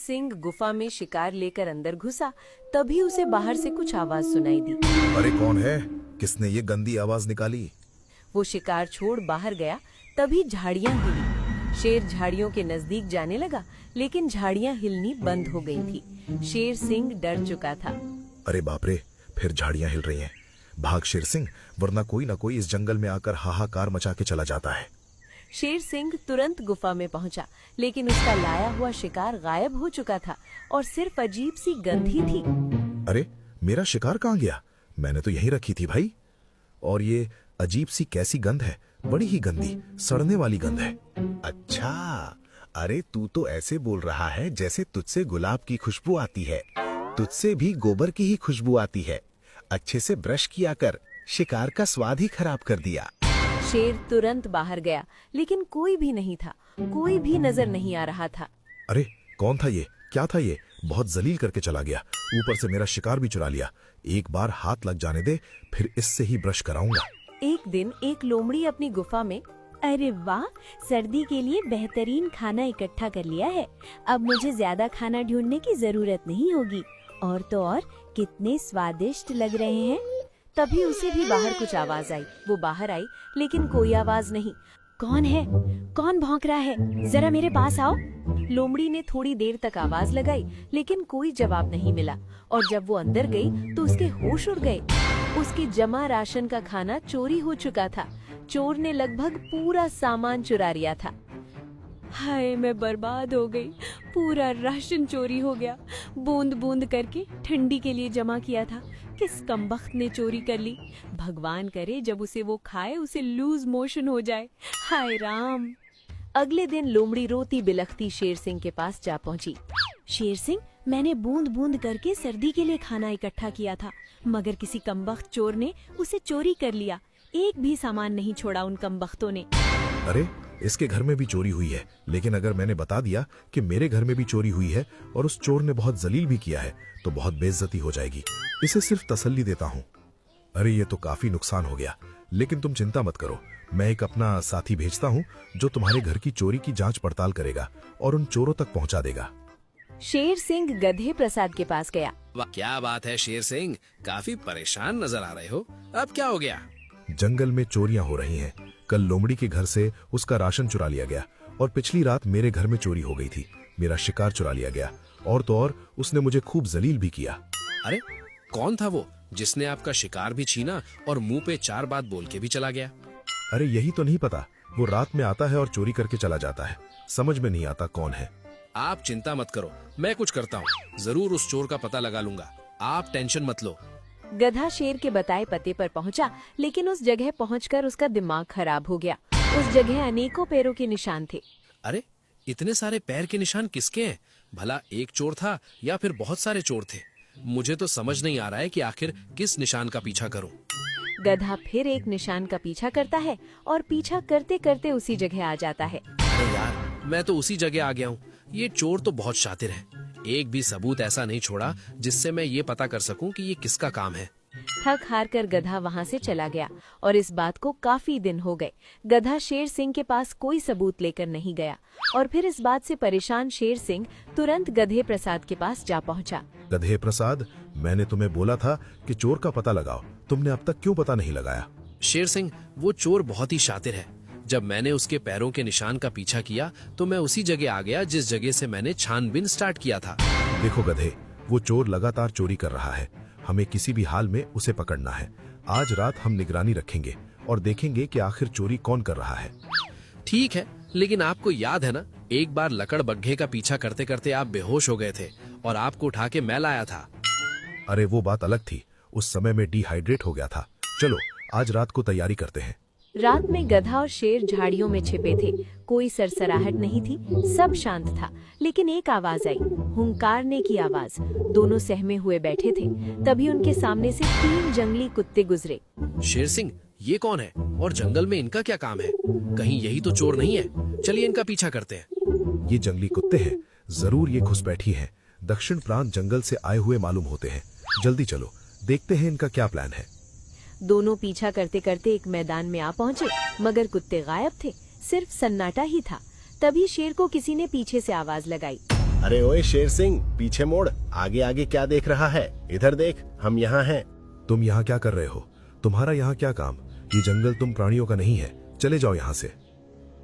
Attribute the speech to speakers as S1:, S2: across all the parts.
S1: सिंह गुफा में शिकार लेकर अंदर घुसा, तभी उसे बाहर से कुछ आवाज सुनाई दी।
S2: अरे कौन है? किसने ये गंदी आवाज निकाली?
S1: वो शिकार छोड़ बाहर गया, तभी झाड़ियां हिली। शेर झाड़ियों के नजदीक जाने लगा, लेकिन झाड़ियां हिलनी बंद हो गई थी। शेर सिंह डर चुका था।
S2: अरे बाप रे, फिर झाड़ियां हिल रही हैं। भाग शेर सिंह, वरना कोई ना कोई इस जंगल में आकर हाहाकार मचा के चला जाता है।
S1: शेर सिंह तुरंत गुफा में पहुंचा, लेकिन उसका लाया हुआ शिकार गायब हो चुका था और सिर्फ अजीब सी गंध ही थी।
S2: अरे मेरा शिकार कहाँ गया? मैंने तो यहीं रखी थी भाई। और ये अजीब सी कैसी गंध है? बड़ी ही गंदी, सड़ने वाली गंध है।
S3: अच्छा, अरे तू तो ऐसे बोल रहा है जैसे तुझसे गुलाब की खुशबू आती है। तुझसे भी गोबर की ही खुशबू आती है। अच्छे से ब्रश किया कर, शिकार का स्वाद ही खराब कर दिया।
S1: शेर तुरंत बाहर गया, लेकिन कोई भी नहीं था, कोई भी नजर नहीं आ रहा था।
S2: अरे कौन था ये? क्या था ये? बहुत जलील करके चला गया, ऊपर से मेरा शिकार भी चुरा लिया। एक बार हाथ लग जाने दे, फिर इससे ही ब्रश कराऊंगा।
S1: एक दिन एक लोमड़ी अपनी गुफा में,
S4: अरे वाह, सर्दी के लिए बेहतरीन खाना इकट्ठा कर लिया है। अब मुझे ज्यादा खाना ढूंढने की जरूरत नहीं होगी। और तो और कितने स्वादिष्ट लग रहे हैं।
S1: तभी उसे भी बाहर कुछ आवाज आई। वो बाहर आई, लेकिन कोई आवाज नहीं।
S4: कौन है? कौन भौंक रहा है? जरा मेरे पास आओ।
S1: लोमड़ी ने थोड़ी देर तक आवाज लगाई, लेकिन कोई जवाब नहीं मिला। और जब वो अंदर गई तो उसके होश उड़ गए। उसके जमा राशन का खाना चोरी हो चुका था। चोर ने लगभग पूरा सामान चुरा लिया था।
S4: हाय, मैं बर्बाद हो गई। पूरा राशन चोरी हो गया। बूंद बूंद करके ठंडी के लिए जमा किया था। किस कमबख्त ने चोरी कर ली। भगवान करे जब उसे वो खाए उसे लूज मोशन हो जाए। हाय राम।
S1: अगले दिन लोमड़ी रोती बिलखती शेर सिंह के पास जा पहुंची।
S4: शेर सिंह, मैंने बूंद बूंद करके सर्दी के लिए खाना इकट्ठा किया था, मगर किसी कमबख्त चोर ने उसे चोरी कर लिया। एक भी सामान नहीं छोड़ा उन कमबख्तों ने।
S2: अरे इसके घर में भी चोरी हुई है, लेकिन अगर मैंने बता दिया कि मेरे घर में भी चोरी हुई है और उस चोर ने बहुत जलील भी किया है, तो बहुत बेइज्जती हो जाएगी। इसे सिर्फ तसल्ली देता हूँ। अरे ये तो काफी नुकसान हो गया, लेकिन तुम चिंता मत करो। मैं एक अपना साथी भेजता हूँ जो तुम्हारे घर की चोरी की जांच पड़ताल करेगा और उन चोरों तक पहुँचा देगा।
S1: शेर सिंह गधे प्रसाद के पास गया।
S5: वाह, क्या बात है शेर सिंह, काफी परेशान नजर आ रहे हो। अब क्या हो गया?
S2: जंगल में चोरियां हो रही हैं। कल लोमड़ी के घर से उसका राशन चुरा लिया गया और पिछली रात मेरे घर में चोरी हो गई थी। मेरा शिकार चुरा लिया गया और तो और उसने मुझे खूब जलील भी किया।
S5: अरे कौन था वो जिसने आपका शिकार भी छीना और मुंह पे 4 बात बोल के भी चला गया?
S2: अरे यही तो नहीं पता। वो रात में आता है और चोरी करके चला जाता है। समझ में नहीं आता कौन है।
S5: आप चिंता मत करो, मैं कुछ करता हूँ। जरूर उस चोर का पता लगा लूंगा। आप टेंशन मत लो।
S1: गधा शेर के बताए पते पर पहुंचा, लेकिन उस जगह पहुंचकर उसका दिमाग खराब हो गया। उस जगह अनेकों पैरों के निशान थे।
S5: अरे इतने सारे पैर के निशान किसके हैं? भला एक चोर था या फिर बहुत सारे चोर थे? मुझे तो समझ नहीं आ रहा है कि आखिर किस निशान का पीछा करूं।
S1: गधा फिर एक निशान का पीछा करता है और पीछा करते करते उसी जगह आ जाता है।
S5: अरे यार, मैं तो उसी जगह आ गया हूँ। ये चोर तो बहुत शातिर है। एक भी सबूत ऐसा नहीं छोड़ा जिससे मैं ये पता कर सकूं कि ये किसका काम है।
S1: थक हार कर गधा वहाँ से चला गया और इस बात को काफी दिन हो गए। गधा शेर सिंह के पास कोई सबूत लेकर नहीं गया और फिर इस बात से परेशान शेर सिंह तुरंत गधे प्रसाद के पास जा पहुँचा।
S2: गधे प्रसाद, मैंने तुम्हें बोला था कि चोर का पता लगाओ। तुमने अब तक क्यों पता नहीं लगाया?
S5: शेर सिंह, वो चोर बहुत ही शातिर है। जब मैंने उसके पैरों के निशान का पीछा किया तो मैं उसी जगह आ गया जिस जगह से मैंने छानबीन स्टार्ट किया था।
S2: देखो गधे, वो चोर लगातार चोरी कर रहा है। हमें किसी भी हाल में उसे पकड़ना है। आज रात हम निगरानी रखेंगे और देखेंगे कि आखिर चोरी कौन कर रहा है।
S5: ठीक है, लेकिन आपको याद है ना, एक बार लकड़ बग्घे का पीछा करते करते आप बेहोश हो गए थे और आपको उठा के मैं लाया था।
S2: अरे वो बात अलग थी। उस समय में डिहाइड्रेट हो गया था। चलो आज रात को तैयारी करते हैं।
S1: रात में गधा और शेर झाड़ियों में छिपे थे। कोई सरसराहट नहीं थी, सब शांत था। लेकिन एक आवाज आई, हुंकारने की आवाज। दोनों सहमे हुए बैठे थे। तभी उनके सामने से 3 जंगली कुत्ते गुजरे।
S5: शेर सिंह, ये कौन है और जंगल में इनका क्या काम है? कहीं यही तो चोर नहीं है? चलिए इनका पीछा करते हैं।
S2: ये जंगली कुत्ते हैं। जरूर ये घुसपैठी हैं। दक्षिण प्रांत जंगल से आए हुए मालूम होते हैं। जल्दी चलो, देखते हैं इनका क्या प्लान है।
S1: दोनों पीछा करते करते एक मैदान में आ पहुंचे, मगर कुत्ते गायब थे। सिर्फ सन्नाटा ही था। तभी शेर को किसी ने पीछे से आवाज लगाई।
S3: अरे ओए शेर सिंह, पीछे मोड़, आगे आगे क्या देख रहा है? इधर देख, हम यहाँ हैं।
S2: तुम यहाँ क्या कर रहे हो? तुम्हारा यहाँ क्या काम? ये जंगल तुम प्राणियों का नहीं है, चले जाओ यहाँ से।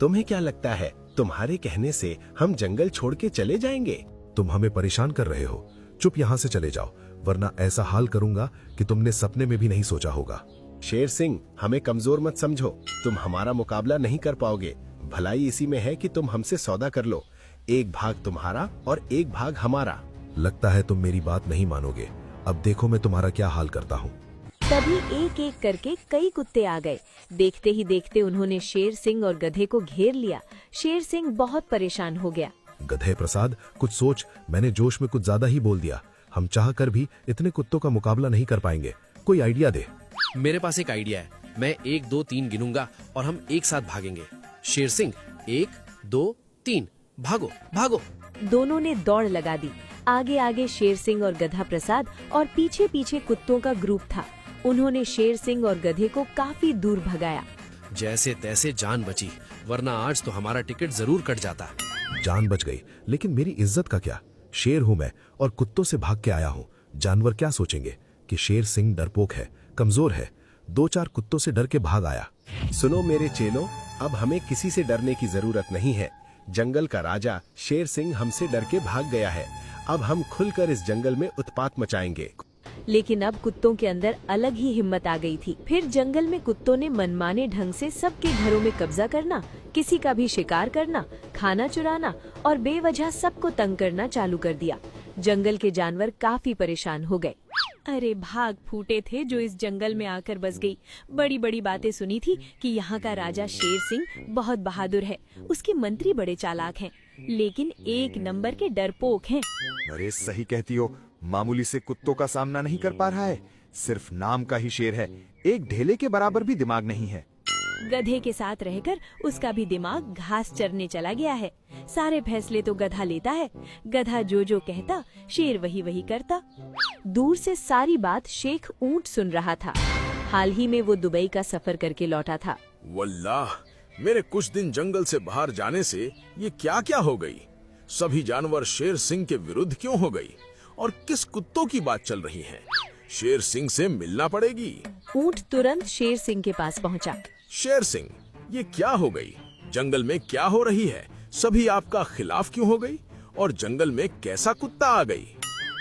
S3: तुम्हें क्या लगता है तुम्हारे कहने से हम जंगल छोड़ के चले जाएंगे?
S2: तुम हमें परेशान कर रहे हो, चुप यहाँ से चले जाओ, वरना ऐसा हाल करूंगा कि तुमने सपने में भी नहीं सोचा होगा।
S3: शेर सिंह, हमें कमजोर मत समझो, तुम हमारा मुकाबला नहीं कर पाओगे। भलाई इसी में है कि तुम हमसे सौदा कर लो, एक भाग तुम्हारा और एक भाग हमारा।
S2: लगता है तुम मेरी बात नहीं मानोगे। अब देखो मैं तुम्हारा क्या हाल करता हूँ।
S1: तभी एक एक करके कई कुत्ते आ गए। देखते ही देखते उन्होंने शेर सिंह और गधे को घेर लिया। शेर सिंह बहुत परेशान हो गया।
S2: गधे प्रसाद, कुछ सोच, मैंने जोश में कुछ ज्यादा ही बोल दिया। हम चाह कर भी इतने कुत्तों का मुकाबला नहीं कर पाएंगे, कोई आइडिया दे।
S5: मेरे पास एक आइडिया है। मैं 1 2 3 गिनूंगा और हम एक साथ भागेंगे। शेर सिंह 1 2 3, भागो भागो।
S1: दोनों ने दौड़ लगा दी। आगे आगे शेर सिंह और गधा प्रसाद और पीछे पीछे कुत्तों का ग्रुप था। उन्होंने शेर सिंह और गधे को काफी दूर भगाया।
S5: जैसे तैसे जान बची, वरना आज तो हमारा टिकट जरूर कट जाता।
S2: जान बच गई, लेकिन मेरी इज्जत का क्या? शेर हूँ मैं और कुत्तों से भाग के आया हूँ। जानवर क्या सोचेंगे कि शेर सिंह डरपोक है, कमजोर है, 2-4 कुत्तों से डर के भाग आया।
S3: सुनो मेरे चेलों, अब हमें किसी से डरने की जरूरत नहीं है। जंगल का राजा शेर सिंह हमसे डर के भाग गया है। अब हम खुलकर इस जंगल में उत्पात मचाएंगे।
S1: लेकिन अब कुत्तों के अंदर अलग ही हिम्मत आ गई थी। फिर जंगल में कुत्तों ने मनमाने ढंग से सबके घरों में कब्जा करना, किसी का भी शिकार करना, खाना चुराना और बेवजह सबको तंग करना चालू कर दिया। जंगल के जानवर काफी परेशान हो गए।
S4: अरे भाग फूटे थे जो इस जंगल में आकर बस गई। बड़ी बड़ी बातें सुनी थी कि यहाँ का राजा शेर सिंह बहुत बहादुर है, उसके मंत्री बड़े चालाक हैं, लेकिन एक नंबर के डरपोक हैं।
S6: अरे सही कहती हो, मामूली से कुत्तों का सामना नहीं कर पा रहा है। सिर्फ नाम का ही शेर है, एक ढेले के बराबर भी दिमाग नहीं है।
S4: गधे के साथ रहकर उसका भी दिमाग घास चरने चला गया है। सारे फैसले तो गधा लेता है, गधा जो जो कहता शेर वही वही करता।
S1: दूर से सारी बात शेख ऊंट सुन रहा था। हाल ही में वो दुबई का सफर करके लौटा था।
S7: वल्लाह, मेरे कुछ दिन जंगल से बाहर जाने से ये क्या क्या हो गई। सभी जानवर शेर सिंह के विरुद्ध क्यों हो गई और किस कुत्तों की बात चल रही है? शेर सिंह से मिलना पड़ेगी।
S1: ऊंट तुरंत शेर सिंह के पास पहुंचा।
S7: शेर सिंह, ये क्या हो गई? जंगल में क्या हो रही है? सभी आपका खिलाफ क्यों हो गई? और जंगल में कैसा कुत्ता आ गई?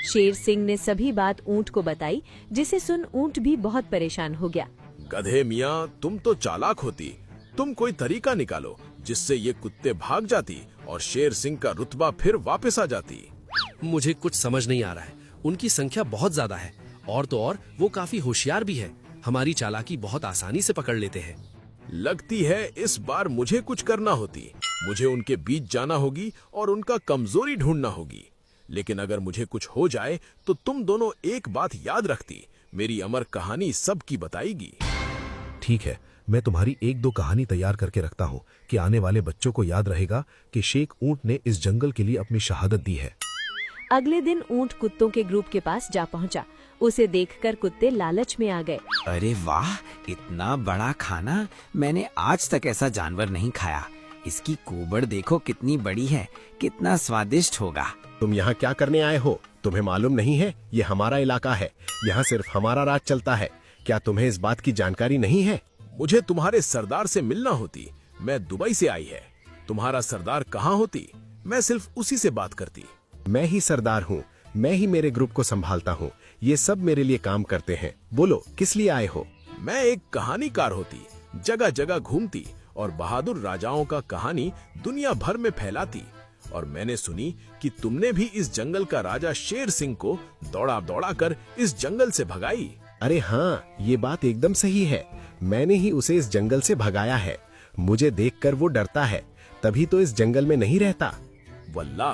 S1: शेर सिंह ने सभी बात ऊंट को बताई, जिसे सुन ऊंट भी बहुत परेशान हो गया।
S7: गधे मियाँ, तुम तो चालाक होती। तुम कोई तरीका निकालो जिससे ये कुत्ते भाग जाती और शेर सिंह का रुतबा फिर वापस आ जाती।
S5: मुझे कुछ समझ नहीं आ रहा है। उनकी संख्या बहुत ज्यादा है और तो और वो काफी होशियार भी है। हमारी चालाकी बहुत आसानी से पकड़ लेते हैं।
S7: लगती है इस बार मुझे कुछ करना होती। मुझे उनके बीच जाना होगी और उनका कमजोरी ढूंढना होगी। लेकिन अगर मुझे कुछ हो जाए तो तुम दोनों एक बात याद रखती, मेरी अमर कहानी सबकी बताएगी।
S2: ठीक है, मैं तुम्हारी 1-2 कहानी तैयार करके रखता हूँ कि आने वाले बच्चों को याद रहेगा कि शेख ऊंट ने इस जंगल के लिए अपनी शहादत दी है।
S1: अगले दिन ऊंट कुत्तों के ग्रुप के पास जा पहुंचा। उसे देखकर कुत्ते लालच में आ गए।
S8: अरे वाह, इतना बड़ा खाना, मैंने आज तक ऐसा जानवर नहीं खाया। इसकी कोबड़ देखो कितनी बड़ी है, कितना स्वादिष्ट होगा।
S3: तुम यहाँ क्या करने आए हो? तुम्हें मालूम नहीं है ये हमारा इलाका है, यहाँ सिर्फ हमारा राज चलता है। क्या तुम्हें इस बात की जानकारी नहीं है?
S7: मुझे तुम्हारे सरदार से मिलना होती। मैं दुबई से आई है। तुम्हारा सरदार कहाँ होती? मैं सिर्फ उसी से बात करती।
S3: मैं ही सरदार हूँ, मैं ही मेरे ग्रुप को संभालता हूँ। ये सब मेरे लिए काम करते हैं। बोलो किस लिए आए हो?
S7: मैं एक कहानीकार होती, जगह जगह घूमती और बहादुर राजाओं का कहानी दुनिया भर में फैलाती। और मैंने सुनी कि तुमने भी इस जंगल का राजा शेर सिंह को दौड़ा दौड़ा कर इस जंगल से भगाई।
S3: अरे हाँ, ये बात एकदम सही है। मैंने ही उसे इस जंगल से भगाया है। मुझे देखकर वो डरता है, तभी तो इस जंगल में नहीं रहता।
S7: वल्लाह,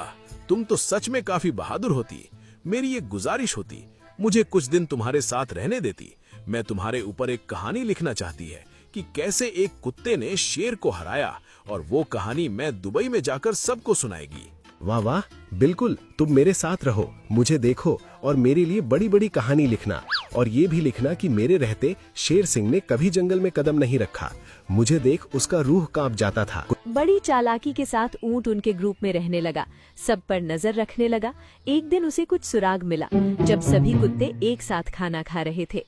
S7: तुम तो सच में काफी बहादुर होती। मेरी एक गुजारिश होती, मुझे कुछ दिन तुम्हारे साथ रहने देती। मैं तुम्हारे ऊपर एक कहानी लिखना चाहती है कि कैसे एक कुत्ते ने शेर को हराया, और वो कहानी मैं दुबई में जाकर सबको सुनाएगी।
S3: वाह वाह, बिल्कुल, तुम मेरे साथ रहो, मुझे देखो और मेरे लिए बड़ी बड़ी कहानी लिखना। और ये भी लिखना कि मेरे रहते शेर सिंह ने कभी जंगल में कदम नहीं रखा। मुझे देख उसका रूह कांप जाता था।
S1: बड़ी चालाकी के साथ ऊंट उनके ग्रुप में रहने लगा, सब पर नजर रखने लगा। एक दिन उसे कुछ सुराग मिला जब सभी कुत्ते एक साथ खाना खा रहे थे।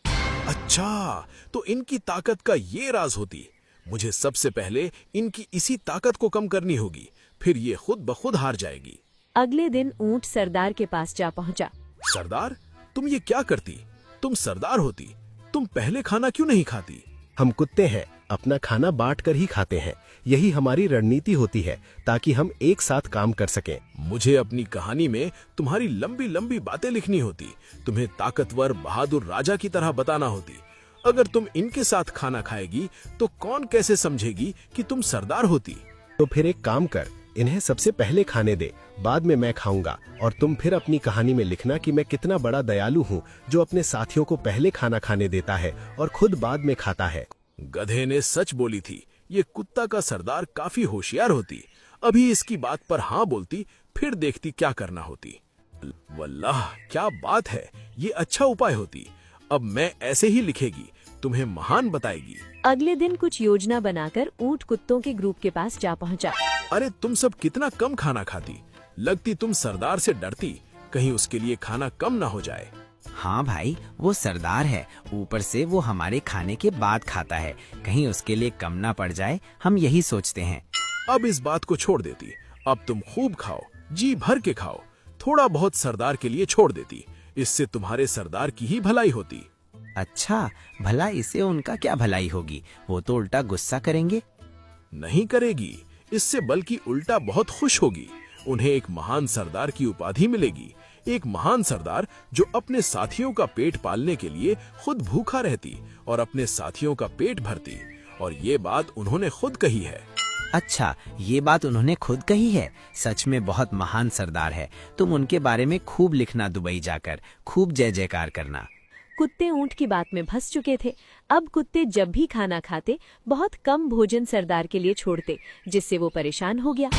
S7: अच्छा, तो इनकी ताकत का ये राज होती। मुझे सबसे पहले इनकी इसी ताकत को कम करनी होगी, फिर ये खुद ब खुद हार जाएगी।
S1: अगले दिन ऊंट सरदार के पास जा पहुंचा।
S7: सरदार, तुम ये क्या करती? तुम सरदार होती, तुम पहले खाना क्यों नहीं खाती?
S3: हम कुत्ते हैं, अपना खाना बांट कर ही खाते हैं। यही हमारी रणनीति होती है ताकि हम एक साथ काम कर सकें।
S7: मुझे अपनी कहानी में तुम्हारी लंबी लंबी बातें लिखनी होती, तुम्हें ताकतवर बहादुर राजा की तरह बताना होती। अगर तुम इनके साथ खाना खाएगी तो कौन कैसे समझेगी कि तुम सरदार होती?
S3: तो फिर एक काम कर, इन्हें सबसे पहले खाने दे, बाद में मैं खाऊंगा, और तुम फिर अपनी कहानी में लिखना कि मैं कितना बड़ा दयालु हूँ जो अपने साथियों को पहले खाना खाने देता है और खुद बाद में खाता है।
S7: गधे ने सच बोली थी। ये कुत्ता का सरदार काफी होशियार होती। अभी इसकी बात पर हाँ बोलती, फिर देखती क्या करना होती। वल्लाह, क्या बात है, ये अच्छा उपाय होती। अब मैं ऐसे ही लिखेगी, तुम्हें महान बताएगी।
S1: अगले दिन कुछ योजना बनाकर ऊंट कुत्तों के ग्रुप के पास जा पहुंचा।
S7: अरे तुम सब कितना कम खाना खाती, लगती तुम सरदार से डरती, कहीं उसके लिए खाना कम ना हो जाए।
S8: हाँ भाई, वो सरदार है, ऊपर से वो हमारे खाने के बाद खाता है, कहीं उसके लिए कम ना पड़ जाए, हम यही सोचते हैं।
S7: अब इस बात को छोड़ देती। अब तुम खूब खाओ, जी भर के खाओ। थोड़ा बहुत सरदार के लिए छोड़ देती, इससे तुम्हारे सरदार की ही भलाई होती।
S8: अच्छा, भला इससे उनका क्या भलाई होगी? वो तो उल्टा गुस्सा करेंगे।
S7: नहीं करेगी, इससे बल्कि उल्टा बहुत खुश होगी। उन्हें एक महान सरदार की उपाधि मिलेगी। एक महान सरदार जो अपने साथियों का पेट पालने के लिए खुद भूखा रहती और अपने साथियों का पेट भरती। और ये बात उन्होंने खुद कही है।
S8: अच्छा, ये बात उन्होंने खुद कही है। सच में बहुत महान सरदार है। तुम उनके बारे में खूब लिखना, दुबई जाकर खूब जय जयकार करना।
S1: कुत्ते ऊंट की बात में फंस चुके थे। अब कुत्ते जब भी खाना खाते बहुत कम भोजन सरदार के लिए छोड़ते, जिससे वो परेशान हो गया।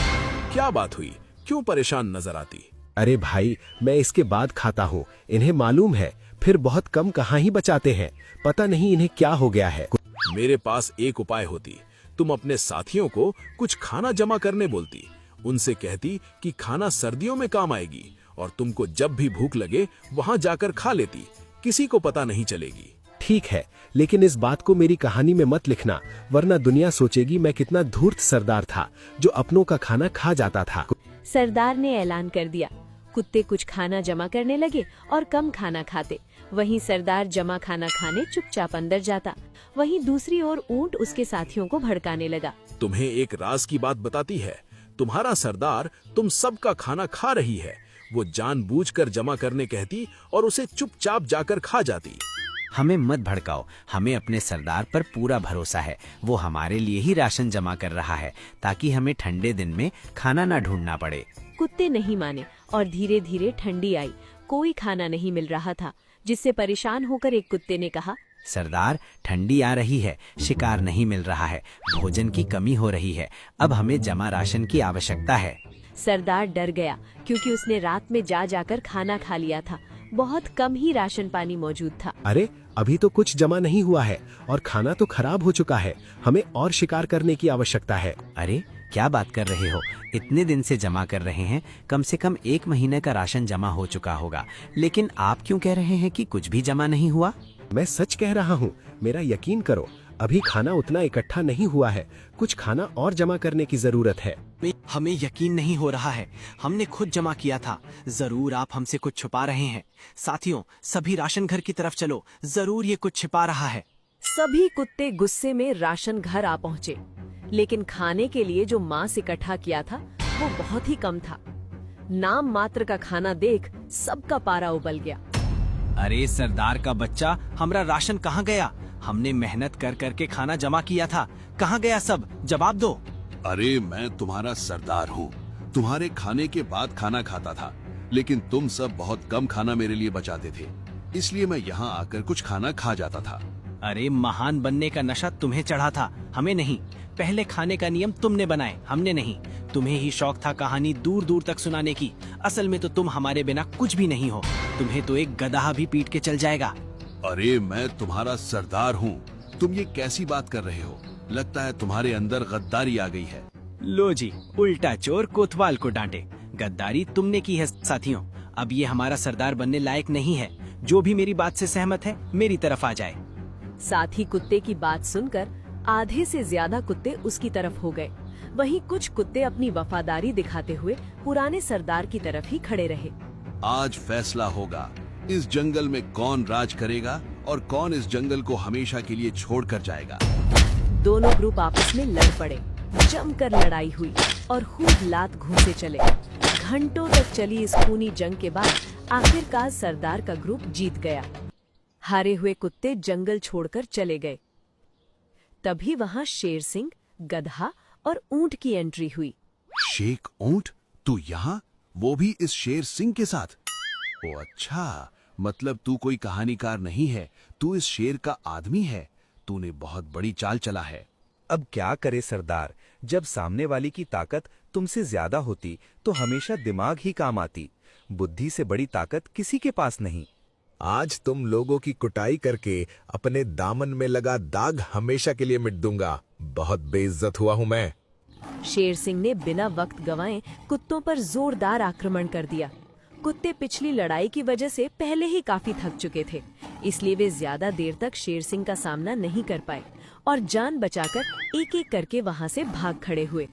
S7: क्या बात हुई, क्यों परेशान नजर आती?
S3: अरे भाई, मैं इसके बाद खाता हूँ, इन्हें मालूम है, फिर बहुत कम कहाँ ही बचाते हैं, पता नहीं इन्हें क्या हो गया है।
S7: मेरे पास एक उपाय होती। तुम अपने साथियों को कुछ खाना जमा करने बोलती। उनसे कहती कि खाना सर्दियों में काम आएगी और तुमको जब भी भूख लगे वहाँ जाकर खा लेती, किसी को पता नहीं चलेगी।
S3: ठीक है, लेकिन इस बात को मेरी कहानी में मत लिखना, वरना दुनिया सोचेगी मैं कितना धूर्त सरदार था जो अपनों का खाना खा जाता था।
S1: सरदार ने ऐलान कर दिया। कुत्ते कुछ खाना जमा करने लगे और कम खाना खाते। वहीं सरदार जमा खाना खाने चुपचाप अंदर जाता। वहीं दूसरी ओर ऊंट उसके साथियों को भड़काने लगा।
S7: तुम्हें एक राज की बात बताती है। तुम्हारा सरदार तुम सबका खाना खा रही है। वो जानबूझकर जमा करने कहती और उसे चुपचाप जाकर खा जाती।
S8: हमें मत भड़काओ, हमें अपने सरदार पर पूरा भरोसा है। वो हमारे लिए ही राशन जमा कर रहा है ताकि हमें ठंडे दिन में खाना ना ढूंढना पड़े।
S1: कुत्ते नहीं माने और धीरे धीरे ठंडी आई। कोई खाना नहीं मिल रहा था, जिससे परेशान होकर एक कुत्ते ने कहा,
S8: सरदार, ठंडी आ रही है, शिकार नहीं मिल रहा है, भोजन की कमी हो रही है, अब हमें जमा राशन की आवश्यकता है।
S1: सरदार डर गया क्योंकि उसने रात में जा जाकर खाना खा लिया था। बहुत कम ही राशन पानी मौजूद था।
S3: अरे, अभी तो कुछ जमा नहीं हुआ है और खाना तो खराब हो चुका है, हमें और शिकार करने की आवश्यकता है।
S8: अरे, क्या बात कर रहे हो? इतने दिन से जमा कर रहे हैं, कम से कम 1 महीने का राशन जमा हो चुका होगा, लेकिन आप क्यों कह रहे हैं कि कुछ भी जमा नहीं हुआ?
S3: मैं सच कह रहा हूँ, मेरा यकीन करो, अभी खाना उतना इकट्ठा नहीं हुआ है, कुछ खाना और जमा करने की जरूरत है।
S9: हमें यकीन नहीं हो रहा है, हमने खुद जमा किया था। जरूर आप हमसे कुछ छुपा रहे हैं। साथियों, सभी राशन घर की तरफ चलो, जरूर ये कुछ छिपा रहा है।
S1: सभी कुत्ते गुस्से में राशन घर आ पहुँचे, लेकिन खाने के लिए जो मांस इकट्ठा किया था वो बहुत ही कम था। नाम मात्र का खाना देख सबका पारा उबल गया।
S9: अरे सरदार का बच्चा, हमारा राशन कहाँ गया? हमने मेहनत कर करके खाना जमा किया था, कहाँ गया सब? जवाब दो।
S10: अरे, मैं तुम्हारा सरदार हूँ, तुम्हारे खाने के बाद खाना खाता था, लेकिन तुम सब बहुत कम खाना मेरे लिए बचाते थे, इसलिए मैं यहाँ आकर कुछ खाना खा जाता था।
S9: अरे, महान बनने का नशा तुम्हें चढ़ा था, हमें नहीं। पहले खाने का नियम तुमने बनाए, हमने नहीं। तुम्हें ही शौक था कहानी दूर दूर तक सुनाने की। असल में तो तुम हमारे बिना कुछ भी नहीं हो। तुम्हें तो एक गधा भी पीट के चल जाएगा।
S10: अरे मैं तुम्हारा सरदार हूँ, तुम ये कैसी बात कर रहे हो? लगता है तुम्हारे अंदर गद्दारी आ गई है।
S9: लो जी, उल्टा चोर कोतवाल को डांटे। गद्दारी तुमने की है साथियों। अब ये हमारा सरदार बनने लायक नहीं है। जो भी मेरी बात से सहमत है मेरी तरफ आ जाए।
S1: साथी कुत्ते की बात सुनकर आधे से ज्यादा कुत्ते उसकी तरफ हो गए। वहीं कुछ कुत्ते अपनी वफादारी दिखाते हुए पुराने सरदार की तरफ ही खड़े रहे।
S10: आज फैसला होगा, इस जंगल में कौन राज करेगा और कौन इस जंगल को हमेशा के लिए छोड़कर जाएगा।
S1: दोनों ग्रुप आपस में लड़ पड़े। जमकर लड़ाई हुई और खूब लात घूंसे चले। घंटों तक चली इस खूनी जंग के बाद आखिरकार सरदार का ग्रुप जीत गया। हारे हुए कुत्ते जंगल छोड़कर चले गए। तभी वहां शेर सिंह, गधा और ऊंट की एंट्री हुई।
S10: शेख ऊंट, तू यहाँ, वो भी इस शेर सिंह के साथ? ओ अच्छा, मतलब तू कोई कहानीकार नहीं है, तू इस शेर का आदमी है। तूने बहुत बड़ी चाल चला है।
S6: अब क्या करे सरदार, जब सामने वाली की ताकत तुमसे ज्यादा होती तो हमेशा दिमाग ही काम आती। बुद्धि से बड़ी ताकत किसी के पास नहीं।
S2: आज तुम लोगों की कुटाई करके अपने दामन में लगा दाग हमेशा के लिए मिट दूंगा। बहुत बेइज्जत हुआ हूं मैं।
S1: शेर सिंह ने बिना वक्त गंवाए कुत्तों पर जोरदार आक्रमण कर दिया। कुत्ते पिछली लड़ाई की वजह से पहले ही काफी थक चुके थे, इसलिए वे ज्यादा देर तक शेर सिंह का सामना नहीं कर पाए और जान बचाकर एक एक करके वहां से भाग खड़े हुए।